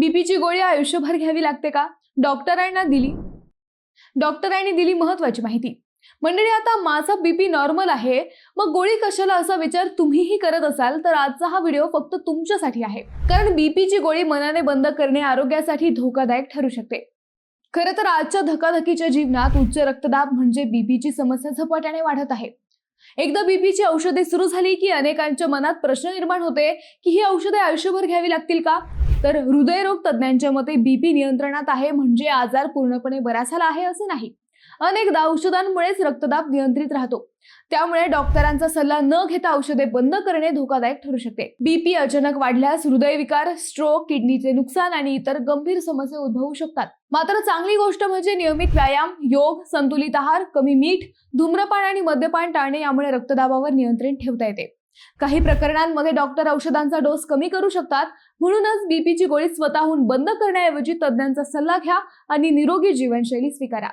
बीपीची गोळी आयुष्यभर घ्यावी लागते का? डॉक्टरांनी दिली महत्वाची माहिती. मंडळी, आता माझा बीपी नॉर्मल आहे, मग गोळी कशाला असा विचार तुम्हीही करत असाल तर आजचा हा व्हिडिओ फक्त तुमच्यासाठी आहे. कारण बीपीची गोळी मनाने बंद करणे आरोग्यासाठी धोकादायक ठरू शकते. खरं तर आजच्या धकाधकीच्या जीवनात उच्च रक्तदाब म्हणजे बीपीची समस्या झपाट्याने वाढत आहे. एकदा बीपीची औषधे सुरू झाली की अनेकांच्या मनात प्रश्न निर्माण होते की ही औषधे आयुष्यभर घ्यावी लागतील का? तर हृदयरोग तज्ज्ञांच्या मते बीपी नियंत्रणात आहे म्हणजे आजार पूर्णपणे बरा झाला आहे असे नाही. अनेकदा औषधांमुळेच रक्तदाब नियंत्रित राहतो. त्यामुळे डॉक्टरांचा सल्ला न घेता औषधे बंद करणे धोकादायक ठरू शकते. बीपी अचानक वाढल्यास हृदयविकार, स्ट्रोक, किडनीचे नुकसान आणि इतर गंभीर समस्या उद्भवू शकतात. मात्र चांगली गोष्ट म्हणजे नियमित व्यायाम, योग, संतुलित आहार, कमी मीठ, धूम्रपान आणि मद्यपान टाळणे यामुळे रक्तदाबावर नियंत्रण ठेवता येते. काही प्रकरणांमध्ये डॉक्टर औषधांचा डोस कमी करू शकतात. म्हणूनच बीपीची गोळी स्वतःहून बंद करण्याऐवजी तज्ज्ञांचा सल्ला घ्या आणि निरोगी जीवनशैली स्वीकारा.